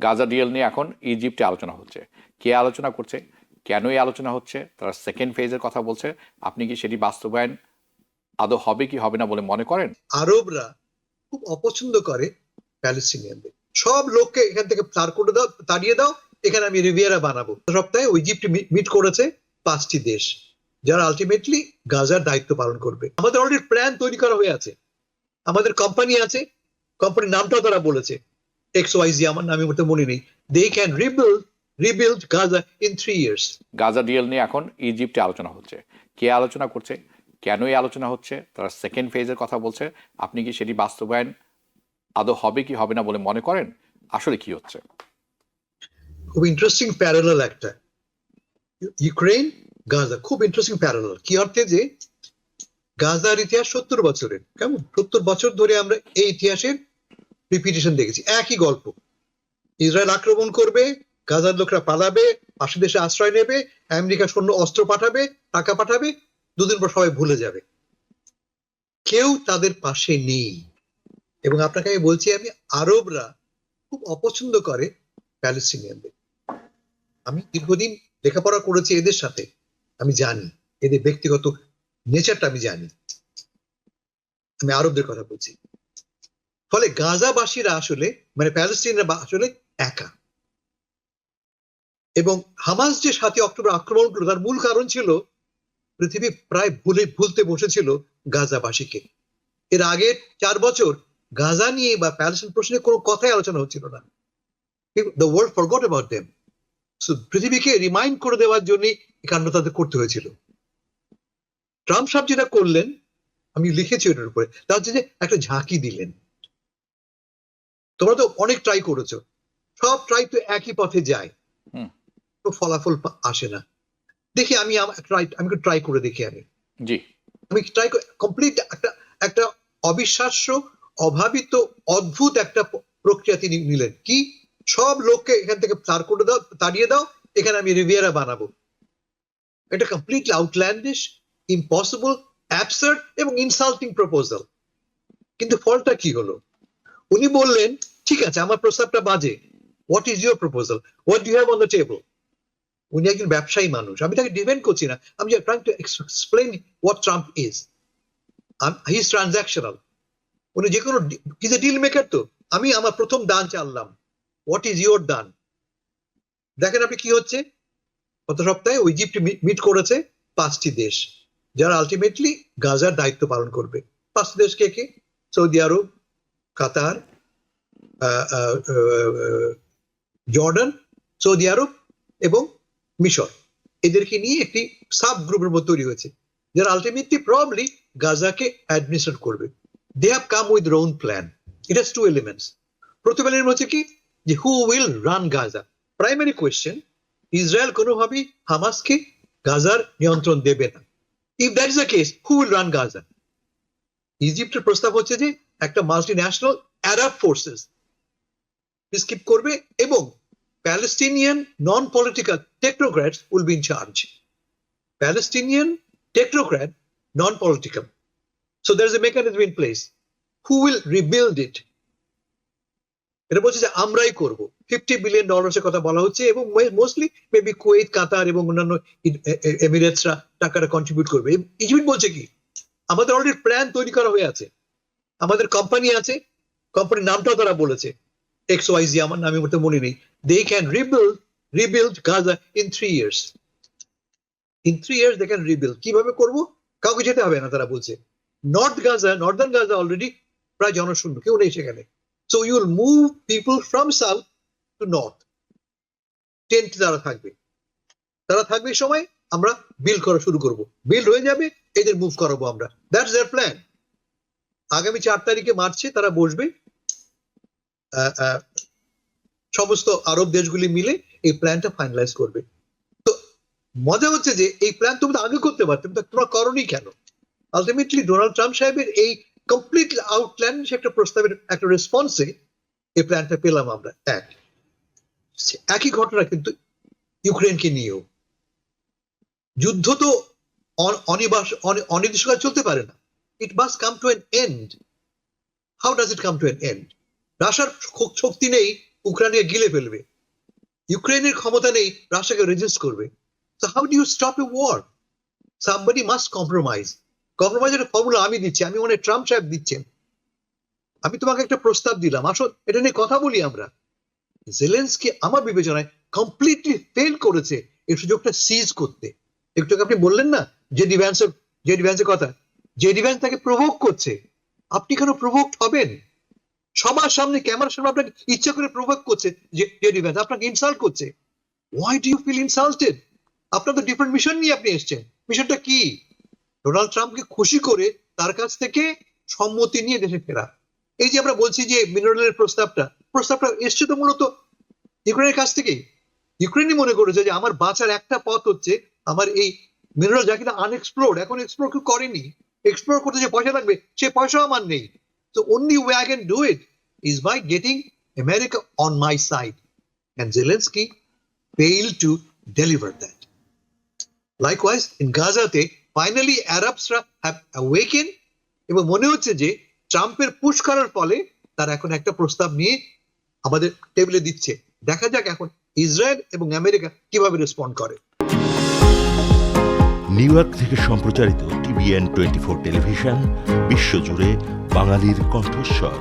Gaza deal নিয়ে এখন ইজিপ্টে আলোচনা হচ্ছে। কে আলোচনা করছে, কেন এই আলোচনা হচ্ছে, তারা সেকেন্ড ফেজের কথা বলছে। আপনি কি সেটি বাস্তবায়ন আদৌ হবে কি হবে না বলে মনে করেন? আরবরা খুব অপছন্দ করে প্যালেস্টিনিয়ানদের। সব লোককে এখান থেকে তাড়িয়ে দাও, এখানে আমি রিভিয়েরা বানাবো। সপ্তাহে ইজিপ্ট মিট করেছে 5টি দেশ, যারা আলটিমেটলি গাজার দায়িত্ব পালন করবে। আমাদের অলরেডি প্ল্যান তৈরি করা হয়ে আছে। আমাদের কোম্পানি আছে, কোম্পানির নামটাও তারা বলেছে, XYZ, আমার নামে মতো মনে নেই। They can rebuild Gaza in 3 years। Gaza deal নিয়ে এখন ইজিপ্টে আলোচনা হচ্ছে। কে আলোচনা করছে, কেন এই আলোচনা হচ্ছে, তারা সেকেন্ড ফেজের কথা বলছে। আপনি কি সেটি বাস্তবায়ন আদৌ হবে কি হবে না বলে মনে করেন? আসলে কি হচ্ছে? খুব ইন্টারেস্টিং প্যারালাল একটা, ইউক্রেন গাজা, খুব ইন্টারেস্টিং প্যারালাল। কি অর্থে? যে গাজার ইতিহাস 70 বছরের, কেমন 70 বছর ধরে আমরা এই ইতিহাসের রিপিটেশন দেখেছি, একই গল্প। ইসরায়েল আক্রমণ করবে, গাজার লোকরা পালাবে, পাশের দেশে আশ্রয় নেবে, আমেরিকা সৈন্য অস্ত্র পাঠাবে, টাকা পাঠাবে, দুদিন পর সবাই ভুলে যাবে। কেউ তাদের পাশে নেই। এবং আপনাকে আমি বলছি, আরবরা খুব অপছন্দ করে প্যালেস্টিনিয়ানদের। আমি দীর্ঘদিন লেখাপড়া করেছি এদের সাথে, আমি জানি এদের ব্যক্তিগত নেচারটা, আমি জানি। আমি আরবদের কথা বলছি। ফলে গাজাবাসীরা আসলে, মানে প্যালেস্টিনরা আসলে একা। এবং হামাস যে 7 অক্টোবর আক্রমণ করলো, তার মূল কারণ ছিল পৃথিবী প্রায় ভুলতে বসেছিল গাজাবাসীকে। এর আগে 4 বছর গাজা নিয়ে বা প্যালেস্টাইন প্রশ্নে কোনো কথাই আলোচনা হচ্ছিল না। The world forgot about them. So পৃথিবীকে রিমাইন্ড করে দেওয়ার জন্য এই কাণ্ড তাদের করতে হয়েছিল। ট্রাম্প সাহেব যেটা করলেন, আমি লিখেছি ওটার উপরে, তা হচ্ছে যে একটা ঝাঁকি দিলেন। তোমরা তো অনেক ট্রাই করেছো, সব ট্রাই তো একই পথে যায়, তো ফলাফল আসে না। দেখি আমি ট্রাই করে দেখি। আমি ট্রাই কমপ্লিট একটা অবিশ্বাস্য, অভাবিত, অদ্ভুত একটা প্রক্রিয়া তিনি নিলেন। কি? সব লোককে এখান থেকে তাড়িয়ে দাও, এখানে আমি রিভিয়েরা বানাবো। এটা কমপ্লিটলি আউটল্যান্ডিশ, ইম্পসিবল, অ্যাবসার্ড এবং ইনসাল্টিং প্রপোজাল। কিন্তু ফলটা কি হলো? উনি বললেন, ঠিক আছে, আমার প্রস্তাবটা বাজে, what is your proposal, what do you have on the table. উনি একজন ব্যবসায়ী মানুষ, আমি তাকে ডিফেন্ড করছি না, আমি trying to explain what Trump is. He is transactional. উনি যে কোনো ডিল মেকার। তো আমি আমার প্রথম দান চাললাম, হোয়াট ইজ ইউর দান। দেখেন আপনি কি হচ্ছে। গত সপ্তাহে ইজিপ্ট মিট করেছে 5টি দেশ, যারা আলটিমেটলি গাজার দায়িত্ব পালন করবে। 5টি দেশ কে কে? সৌদি আরব, কাতার, জর্ডান, সৌদি আরব এবং মিশর। এদেরকে নিয়ে একটি সাব গ্রুপের মতো তৈরি হয়েছে, যারা আলটিমেটলি প্রবাবলি গাজাকে অ্যাডমিনিস্ট্রেট করবে। They have come with their own plan. It has 2 elements. প্রথম এলিমেন্ট হচ্ছে কি, যে who will run Gaza? Primary question, Israel কোনোভাবেই হামাসকে গাজার নিয়ন্ত্রণ দেবে না। If that is the case, who will run Gaza? ইজিপ্টের প্রস্তাব হচ্ছে যে একটা মাল্টিন্যাশনাল আরব ফোর্সেস পিসকিপ করবে এবং Palestinian non political technocrats will be in charge. Palestinian technocrat, non political. So there is a mechanism in place. Who will rebuild it? এটা বলছে যে আমরাই করব। $50 billion কথা বলা হচ্ছে এবং মোস্টলি মেবি কুয়েত, কাতার এবং অন্যান্য এমিরেটসরা টাকাটা কন্ট্রিবিউট করবে। ইজিপ্ট বলছে কি, আমাদের অলরেডি প্ল্যান তৈরি করা হয়ে আছে, আমাদের কোম্পানি আছে, কোম্পানির নামটাও তারা বলেছে, XYZ, আমার নামে মতো মনে নেই। They can rebuild Gaza in 3 years. In 3 years they can rebuild. কিভাবে করব? কাউকে যেতে হবে না, তারা বলছে। নর্দার্ন গাজা অলরেডি প্রায় জনশূন্য, কেউ নেই সেখানে। So you will move people from south to north. Tent তারা থাকবে সময় আমরা বিল্ড করা শুরু করব। বিল্ড হয়ে যাবে, এদের মুভ করাবো আমরা। That's there plan. আগামী 4 তারিখে মার্চে তারা বসবে, সমস্ত আরব দেশগুলি মিলে এই প্ল্যানটা ফাইনালাইজ করবে। তো মজা হচ্ছে যে এই প্ল্যান তুমি তো আগে করতে পারতে, তোমরা করোনি কেন? আলটিমেটলি ডোনাল্ড ট্রাম্প সাহেবের এই কমপ্লিটলি আউটল্যান্ডিশ একটা প্রস্তাবের একটা রেসপন্সে এই প্ল্যানটা পেলাম আমরা। একই ঘটনা কিন্তু ইউক্রেনকে নিয়েও। যুদ্ধ তো অনির্দিষ্টকাল চলতে পারে না। It must come to an end. How does it come to an end? রাশিয়ার শক্তি নেই ইউক্রেনকে গিলে ফেলবে, ইউক্রেনের ক্ষমতা নেই রাশিয়াকে রেজিস্ট করবে। So how do you stop a war? Somebody must compromise. কম্প্রোমাইজের ফর্মুলা আমি দিচ্ছি, আমি মনে হয় ট্রাম্প সাহেব দিচ্ছেন। আমি তোমাকে একটা প্রস্তাব দিলাম, আসো এটা নিয়ে কথা বলি আমরা। জেলেন্সকি আমার বিবেচনায় কমপ্লিটলি ফেল করেছে এই সুযোগটা সিজ করতে। একটু আগে আপনি বললেন না জেডি ভ্যান্সের কথা, জেডি ভ্যান্স তাকে প্রভোক করছে। আপনি কেন প্রভোক হবেন? সবার সামনে, ক্যামেরার সামনে আপনাকে ইচ্ছা করে প্রভোক করছে যে জেডি ভ্যান্স আপনাকে ইনসাল্ট করছে। Why do you feel insulted? আপনার তো ডিফারেন্ট মিশন নিয়ে আপনি এসেছেন। মিশনটা কি? ডোনাল্ড ট্রাম্পকে খুশি করে তার কাছ থেকে সম্মতি নিয়ে দেশে ফেরা। এই যে আমরা বলছি যে মিনারেলের প্রস্তাবটা এসছে তো মূলত ইউক্রেনের কাছ থেকেই। ইউক্রেনই মনে করেছে যে আমার বাঁচার একটা পথ হচ্ছে আমার এই মিনারেল, যা কিনা আনএক্সপ্লোর্ড, এখন এক্সপ্লোর কেউ করেনি, এক্সপ্লোর করতে যে পয়সা লাগবে সে পয়সা আমার নেই। So only way I can do it is by getting America on my side. And Zelensky failed to deliver that. Likewise, in Gaza, finally Arabs have awakened এবং মনে হচ্ছে যে ট্রাম্পের পুশ করার ফলে তারা এখন একটা প্রস্তাব নিয়ে আমাদের টেবিলে দিচ্ছে। দেখা যাক এখন ইসরায়েল এবং আমেরিকা কিভাবে রেসপন্ড করে। নিউ ইয়র্ক থেকে সম্প্রচারিত TVN 24 টেলিভিশন বিশ্বজুড়ে বাঙালির কণ্ঠস্বর।